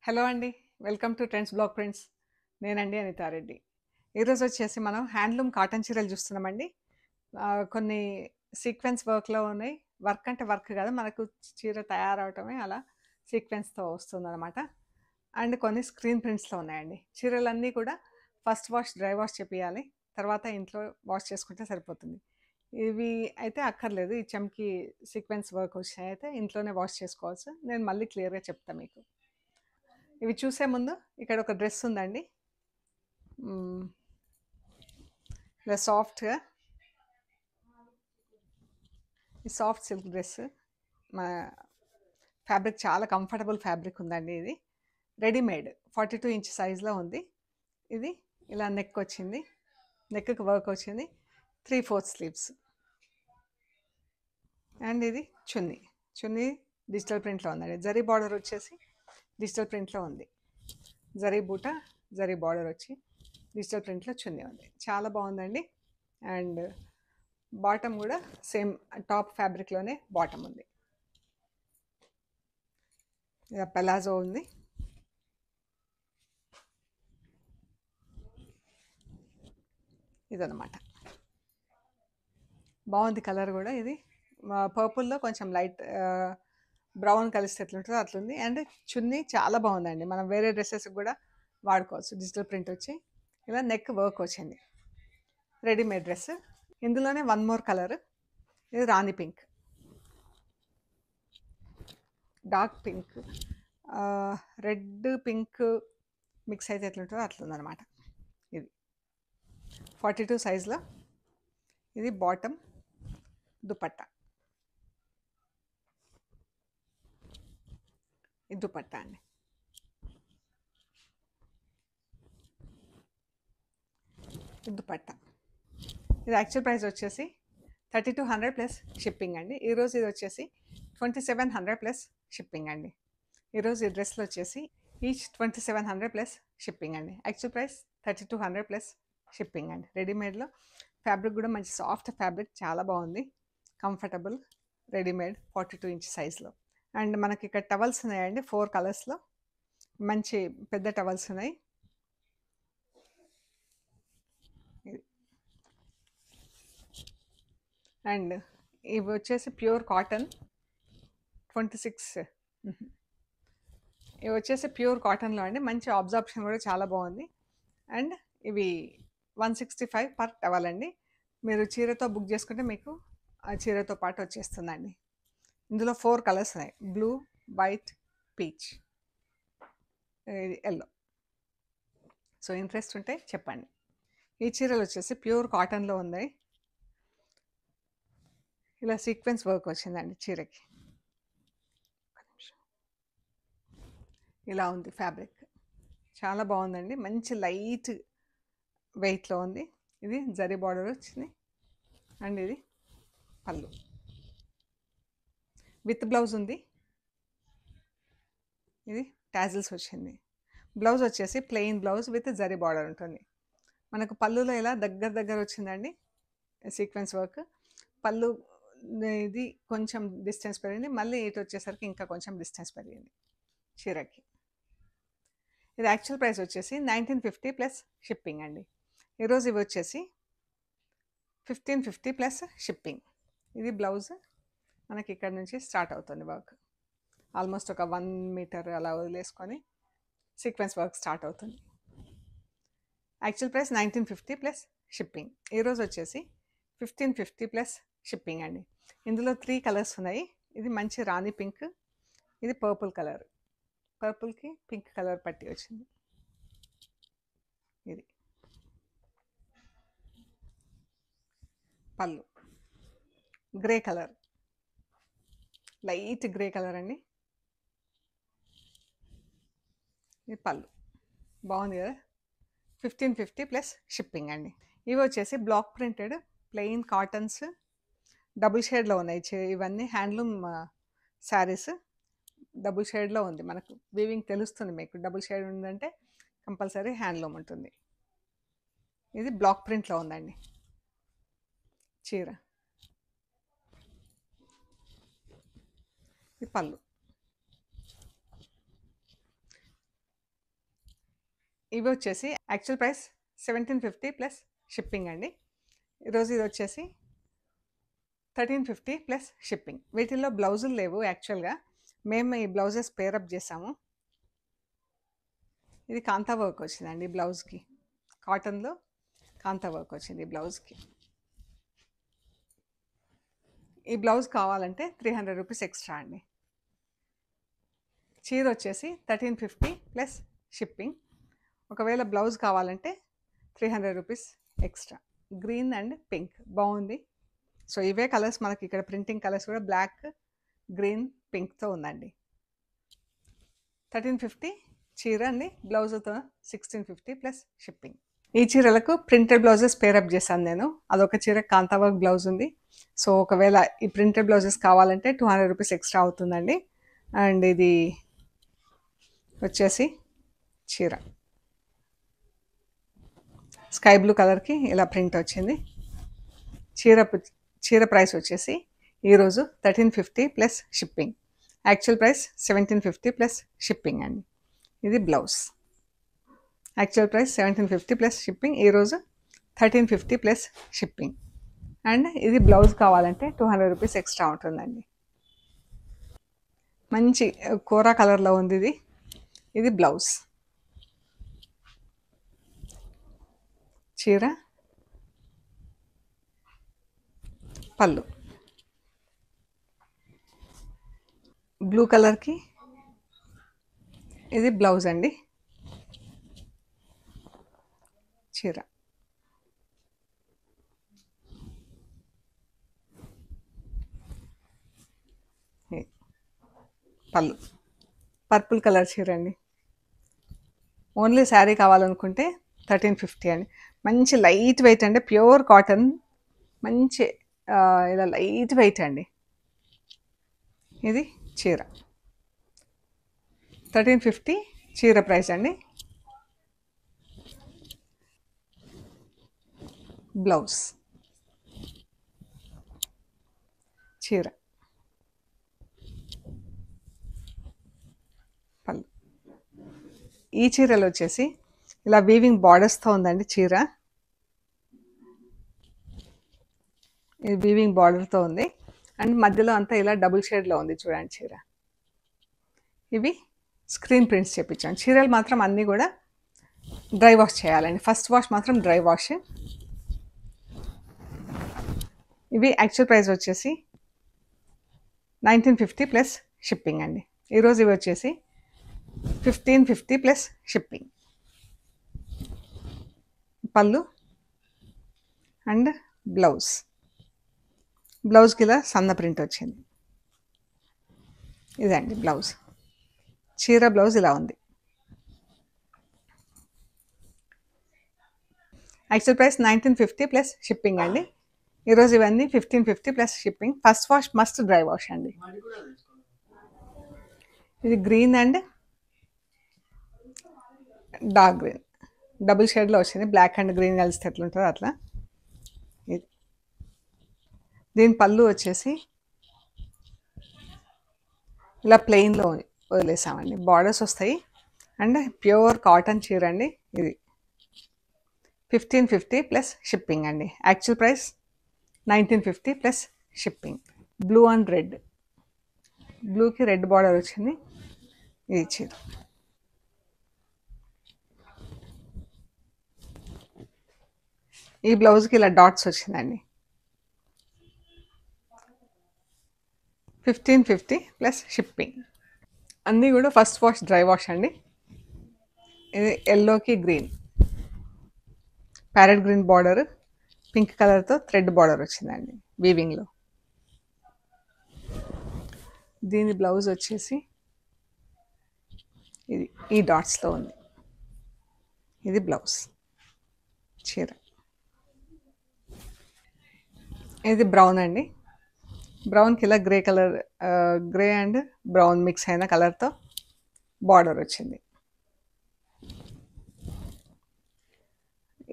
Hello అండి. Welcome to trends block prints. నేనండి అనితారెడ్డి. ఈరోజు వచ్చేసి మనం హ్యాండ్లూమ్ కాటన్ చీరలు చూస్తున్నామండి. కొన్ని సీక్వెన్స్ వర్క్‌లో ఉన్నాయి. వర్క్ అంటే వర్క్ కాదు. మనకు చీర తయారవటమే అలా సీక్వెన్స్‌తో వస్తుందనమాట. అండ్ కొన్ని స్క్రీన్ ప్రింట్స్‌లో ఉన్నాయండి. చీరలన్నీ కూడా ఫస్ట్ వాష్, డ్రై వాష్ చేపియాలి. తర్వాత ఇంట్లో వాష్ చేసుకుంటే సరిపోతుంది. ఇవి అయితే అక్కర్లేదు. ఈ చమ్కీ సీక్వెన్స్ వర్క్ వచ్చినాయయితే ఇంట్లోనే వాష్ చేసుకోవచ్చు. నేను మళ్ళీ క్లియర్‌గా చెప్తా మీకు. ఇవి చూసే ముందు ఇక్కడ ఒక డ్రెస్ ఉందండి. మ్మ్. ఇలా సాఫ్ట్గా ఈ సాఫ్ట్ సిల్క్ డ్రెస్ మా ఫ్యాబ్రిక్ చాలా కంఫర్టబుల్ ఫ్యాబ్రిక్ ఉందండి. ఇది రెడీమేడ్ 42 ఇంచ్ సైజ్లో ఉంది. ఇది ఇలా నెక్ వచ్చింది, నెక్కి వర్క్ వచ్చింది, 3/4 స్లీవ్స్. అండ్ ఇది చున్నీ. చున్నీ డిజిటల్ ప్రింట్లో ఉందండి. జరీ బార్డర్ వచ్చేసి డిజిటల్ ప్రింట్లో ఉంది. జరీ బూట, జరీ బార్డర్ వచ్చి డిజిటల్ ప్రింట్లో చున్నీ ఉంది. చాలా బాగుందండి. అండ్ బాటమ్ కూడా సేమ్ టాప్ ఫ్యాబ్రిక్లోనే బాటమ్ ఉంది. ఇక పెలాజో ఉంది. ఇదనమాట. బాగుంది కలర్ కూడా. ఇది పర్పుల్లో కొంచెం లైట్ బ్రౌన్ కలిస్తే ఎట్లుంటుందో అట్లుంది. అండ్ చున్నీ చాలా బాగుందండి. మనం వేరే డ్రెస్సెస్కి కూడా వాడుకోవచ్చు. డిజిటల్ ప్రింట్ వచ్చి ఇలా నెక్ వర్క్ వచ్చింది. Readymade dress. ఇందులోనే వన్ మోర్ కలర్. ఇది రాణి pink, dark pink, red pink mix అయితే ఎట్లుంటుందో అట్లుందనమాట. ఇది 42 సైజ్లో. ఇది బాటమ్, దుపట్టా. ఇది దుపట్టా అండి. ఇది దుపట్టా. ఇది యాక్చువల్ ప్రైస్ వచ్చేసి 3200 ప్లస్ షిప్పింగ్ అండి. ఈరోజు ఇది వచ్చేసి 2700 ప్లస్ షిప్పింగ్ అండి. ఈరోజు ఈ డ్రెస్లో వచ్చేసి ఈచ్ 2700 ప్లస్ షిప్పింగ్ అండి. యాక్చువల్ ప్రైస్ 3200 ప్లస్ షిప్పింగ్ అండి. రెడీమేడ్లో ఫ్యాబ్రిక్ కూడా మంచి సాఫ్ట్ ఫ్యాబ్రిక్, చాలా బాగుంది, కంఫర్టబుల్, రెడీమేడ్ 42 ఇంచ్ సైజ్లో. అండ్ మనకి ఇక్కడ టవల్స్ ఉన్నాయండి 4 కలర్స్లో. మంచి పెద్ద టవల్స్ ఉన్నాయి. అండ్ ఇవి వచ్చేసి ప్యూర్ కాటన్ 26. ఇవి వచ్చేసి ప్యూర్ కాటన్లో అండి. మంచి అబ్జార్ప్షన్ కూడా చాలా బాగుంది. అండ్ ఇవి 165 పర్ టవల్ అండి. మీరు చీరతో బుక్ చేసుకుంటే మీకు ఆ చీరతో పాటు వచ్చేస్తుందండి. ఇందులో 4 కలర్స్ ఉన్నాయి. Blue, white, peach, yellow. So interest ఉంటే చెప్పండి. ఈ చీరలు వచ్చేసి ప్యూర్ కాటన్లో ఉన్నాయి. ఇలా సీక్వెన్స్ వర్క్ వచ్చిందండి చీరకి. ఇలా ఉంది ఫ్యాబ్రిక్, చాలా బాగుందండి. మంచి లైట్ వెయిట్లో ఉంది. ఇది జరీ బార్డర్ వచ్చింది. అండ్ ఇది పళ్ళు విత్ బ్లౌజ్ ఉంది. ఇది టాజిల్స్ వచ్చింది. బ్లౌజ్ వచ్చేసి plain blouse with zari border ఉంటుంది. మనకు పళ్ళులో ఇలా దగ్గర వచ్చిందండి సీక్వెన్స్ వర్క్. పళ్ళు ఇది కొంచెం డిస్టెన్స్ పెరిగింది. మళ్ళీ ఇటు వచ్చేసరికి ఇంకా కొంచెం డిస్టెన్స్ పెరిగింది చీరకి. ఇది యాక్చువల్ ప్రైస్ వచ్చేసి 1950 ప్లస్ షిప్పింగ్ అండి. ఈరోజు ఇవి వచ్చేసి 1550 ప్లస్ షిప్పింగ్. ఇది బ్లౌజ్. మనకి ఇక్కడ నుంచి స్టార్ట్ అవుతుంది వర్క్. ఆల్మోస్ట్ ఒక 1 మీటర్ అలా వదిలేసుకొని సీక్వెన్స్ వర్క్ స్టార్ట్ అవుతుంది. Actual price 1950 plus shipping. ఈరోజు వచ్చేసి 1550 ప్లస్ షిప్పింగ్ అండి. ఇందులో 3 కలర్స్ ఉన్నాయి. ఇది మంచి రాణి పింక్, ఇది పర్పుల్ కలర్. పర్పుల్కి పింక్ కలర్ పట్టి వచ్చింది. ఇది పళ్ళు grey colour, light grey colour అండి. ఇది పళ్ళు. బాగుంది కదా. 1550 ప్లస్ షిప్పింగ్ అండి. ఇవి వచ్చేసి block printed plain cottons, double షేడ్లో ఉన్నాయి. ఇవన్నీ హ్యాండ్లూమ్ శారీస్. డబుల్ షేడ్లో ఉంది. మనకు వీవింగ్ తెలుస్తుంది. మీకు డబుల్ షేడ్ ఉందంటే కంపల్సరీ హ్యాండ్లూమ్ ఉంటుంది. ఇది బ్లాక్ ప్రింట్లో ఉందండి చీర. ఇది పళ్ళు. ఇవి వచ్చేసి యాక్చువల్ ప్రైస్ 1750 ప్లస్ షిప్పింగ్ అండి. ఈరోజు ఇది వచ్చేసి 1350 ప్లస్ షిప్పింగ్. వీటిల్లో బ్లౌజులు లేవు యాక్చువల్గా, మేము ఈ బ్లౌజెస్ పేరప్ చేసాము. ఇది కాంతా వర్క్ వచ్చిందండి బ్లౌజ్కి, కాటన్లో కాంతా వర్క్ వచ్చింది బ్లౌజ్కి. ఈ బ్లౌజ్ కావాలంటే 300 రూపీస్ ఎక్స్ట్రా అండి. చీర వచ్చేసి 1350 ప్లస్ షిప్పింగ్. ఒకవేళ బ్లౌజ్ కావాలంటే 300 rupees extra. Green and pink బాగుంది. సో ఇవే కలర్స్ మనకి ఇక్కడ ప్రింటింగ్ కలర్స్ కూడా బ్లాక్, గ్రీన్, పింక్తో ఉందండి. 1350 చీర అండి, బ్లౌజ్తో 1650 ప్లస్ షిప్పింగ్. ఈ చీరలకు ప్రింటెడ్ బ్లౌజెస్ పేరప్ చేశాను నేను. అదొక చీర కాంతా వర్క్ బ్లౌజ్ ఉంది. సో ఒకవేళ ఈ ప్రింటెడ్ బ్లౌజెస్ కావాలంటే 200 రూపీస్ ఎక్స్ట్రా అవుతుందండి. అండ్ ఇది వచ్చేసి చీర స్కై బ్లూ కలర్కి ఇలా ప్రింట్ వచ్చింది. చీర ప్రైస్ వచ్చేసి ఈరోజు 1350 plus shipping. Actual price 1750 plus shipping అండి. ఇది blouse. Actual price 1750 plus shipping, ఈరోజు 1350 ప్లస్ షిప్పింగ్. అండ్ ఇది బ్లౌజ్ కావాలంటే 200 రూపీస్ ఎక్స్ట్రా ఉంటుందండి. మంచి కోరా కలర్లో ఉంది ఇది. ఇది బ్లౌజ్. చీర పళ్ళు బ్లూ కలర్కి ఇది బ్లౌజ్ అండి. చీర పళ్ళు పర్పుల్ కలర్ చీర అండి. ఓన్లీ శారీ కావాలనుకుంటే 1350 అండి. మంచి లైట్ వెయిట్ అండి, ప్యూర్ కాటన్, మంచి ఇలా లైట్ వెయిట్ అండి. ఇది చీర 1350 చీర ప్రైస్ అండి. బ్లౌజ్ చీర పళ్ళు. ఈ చీరలు వచ్చేసి ఇలా వీవింగ్ బార్డర్స్తో ఉందండి చీర. ఇది వీవింగ్ బార్డర్తో ఉంది అండ్ మధ్యలో అంతా ఇలా డబుల్ షేడ్లో ఉంది చూడండి చీర. ఇవి స్క్రీన్ ప్రింట్స్ చేయించాను. చీరలు మాత్రం అన్నీ కూడా డ్రై వాష్ చేయాలండి. ఫస్ట్ వాష్ మాత్రం డ్రై వాష్. ఇవి యాక్చువల్ ప్రైస్ వచ్చేసి 1950 ప్లస్ షిప్పింగ్ అండి. ఈరోజు ఇవి వచ్చేసి 1550 ప్లస్ షిప్పింగ్. పళ్ళు అండ్ బ్లౌజ్. బ్లౌజ్కి ఇలా సన్న ప్రింట్ వచ్చింది. ఇదండి బ్లౌజ్. చీర బ్లౌజ్ ఇలా ఉంది. యాక్చువల్ ప్రైస్ 1950 ప్లస్ షిప్పింగ్ అండి. ఈరోజు ఇవన్నీ 1550 plus shipping. First wash must dry wash అండి. ఇది green and dark green double షేడ్లో వచ్చింది. బ్లాక్ అండ్ గ్రీన్ కలిస్తే ఎట్లుంటుందో అట్లా. ఇది దీని పళ్ళు వచ్చేసి ఇలా ప్లెయిన్లో వదిలేసామండి. బార్డర్స్ వస్తాయి అండ్ ప్యూర్ కాటన్ చీర అండి. ఇది 1550 ప్లస్ షిప్పింగ్ అండి. Actual price 1950 plus shipping. Blue and red, బ్లూకి రెడ్ బార్డర్ వచ్చింది. ఇది చీర. ఈ బ్లౌజ్కి ఇలా డాట్స్ వచ్చిందండి. 1550 ప్లస్ షిప్పింగ్. అన్నీ కూడా ఫస్ట్ వాష్ డ్రై వాష్ అండి. ఇది ఎల్లోకి green, parrot green border, pink కలర్తో థ్రెడ్ బార్డర్ వచ్చిందండి వీవింగ్లో. దీని బ్లౌజ్ వచ్చేసి ఇది ఈ డాట్స్లో ఉంది. ఇది బ్లౌజ్. చీర ఇది బ్రౌన్ అండి. బ్రౌన్కి ఇలా grey colour, grey and brown mix అయిన కలర్తో బార్డర్ వచ్చింది.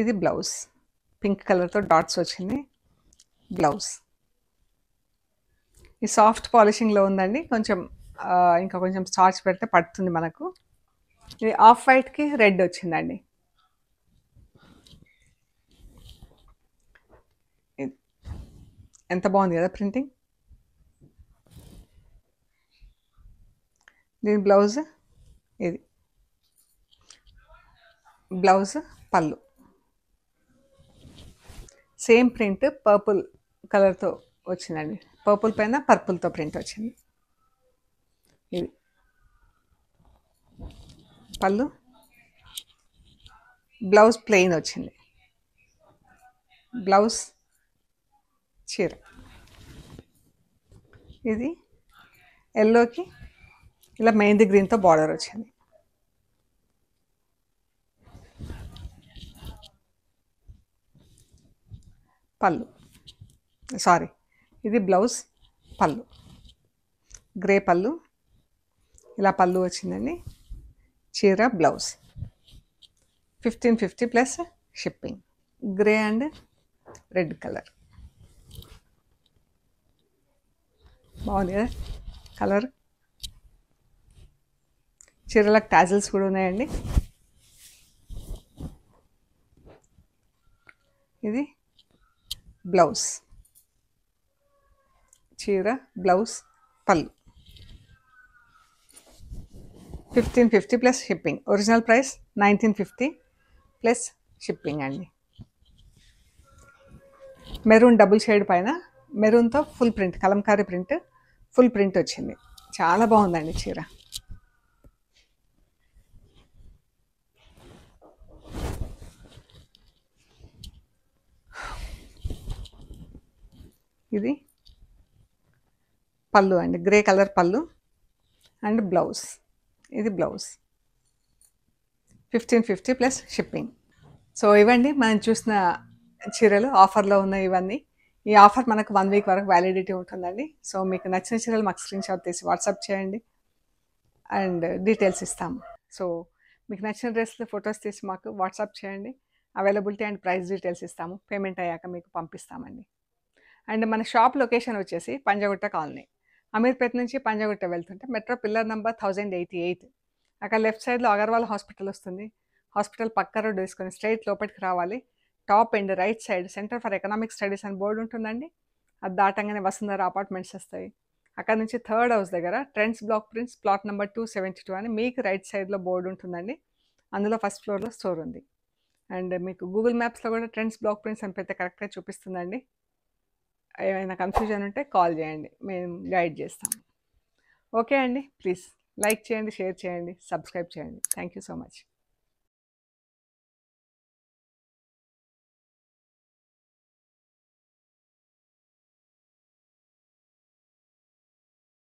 ఇది బ్లౌజ్. పింక్ కలర్తో డాట్స్ వచ్చింది బ్లౌజ్. ఈ సాఫ్ట్ పాలిషింగ్లో ఉందండి. కొంచెం ఇంకా కొంచెం స్టార్చ్ పెడితే పడుతుంది మనకు. ఇది ఆఫ్ వైట్కి రెడ్ వచ్చిందండి. ఎంత బాగుంది కదా ప్రింటింగ్. దీని బ్లౌజ్ ఇది, బ్లౌజ్ పళ్ళు సేమ్ ప్రింట్ పర్పుల్ కలర్తో వచ్చిందండి. పర్పుల్ పైన పర్పుల్తో ప్రింట్ వచ్చింది. ఇది పళ్ళు, బ్లౌజ్ ప్లెయిన్ వచ్చింది. బ్లౌజ్ చీర ఇది ఎల్లోకి ఇలా మెహందీ గ్రీన్తో బార్డర్ వచ్చింది. పళ్ళు సారీ ఇది బ్లౌజ్ పళ్ళు, గ్రే పళ్ళు, ఇలా పళ్ళు వచ్చిందండి. చీర blouse 1550 plus shipping. Grey and red colour బాగుంది కదా కలర్. చీరలకు టాజిల్స్ కూడా ఉన్నాయండి. ఇది బ్లౌజ్, చీర బ్లౌజ్ పళ్ళు 1550 plus shipping. Original price 1950 plus shipping అండి. మెరూన్ డబుల్ షేడ్ పైన మెరూన్తో full print, Kalamkari print full print వచ్చింది. చాలా బాగుందండి చీర. ఇది పళ్ళు అండి, గ్రే కలర్ పళ్ళు అండ్ బ్లౌజ్. ఇది బ్లౌజ్ 1550 ప్లస్ షిప్పింగ్. సో ఇవండి మనం చూసిన చీరలు ఆఫర్లో ఉన్నాయి ఇవన్నీ. ఈ ఆఫర్ మనకు 1 వీక్ వరకు వ్యాలిడిటీ ఉంటుందండి. సో మీకు నచ్చిన చీరలు మాకు స్క్రీన్ షాట్ తీసి వాట్సాప్ చేయండి అండ్ డీటెయిల్స్ ఇస్తాము. సో మీకు నచ్చిన డ్రెస్లు ఫొటోస్ తీసి మాకు వాట్సాప్ చేయండి. అవైలబిలిటీ అండ్ ప్రైస్ డీటెయిల్స్ ఇస్తాము. పేమెంట్ అయ్యాక మీకు పంపిస్తామండి. అండ్ మన షాప్ లొకేషన్ వచ్చేసి పంజగుట్ట కాలనీ, అమీర్పేట నుంచి పంజగుట్ట వెళ్తుంటే మెట్రో పిల్లర్ నెంబర్ 1088, అక్కడ లెఫ్ట్ సైడ్లో అగర్వాల్ హాస్పిటల్ వస్తుంది. హాస్పిటల్ పక్క రోడ్ వేసుకొని స్ట్రైట్ లోపలికి రావాలి. Top and right side centre for economic studies అని బోర్డు ఉంటుందండి. అది దాటంగానే వసుంధర అపార్ట్మెంట్స్ వస్తాయి. అక్కడ నుంచి థర్డ్ హౌస్ దగ్గర trends block prints plot number 272 అని మీకు రైట్ సైడ్లో బోర్డు ఉంటుందండి. అందులో ఫస్ట్ ఫ్లోర్లో స్టోర్ ఉంది. అండ్ మీకు గూగుల్ మ్యాప్స్లో కూడా ట్రెండ్స్ బ్లాక్ ప్రింట్స్ అని పెడితే కరెక్ట్గా చూపిస్తుందండి. ఏమైనా కన్ఫ్యూజన్ ఉంటే కాల్ చేయండి, మేము గైడ్ చేస్తాము. ఓకే అండి, ప్లీజ్ లైక్ చేయండి, షేర్ చేయండి, సబ్స్క్రైబ్ చేయండి. Thank you so much.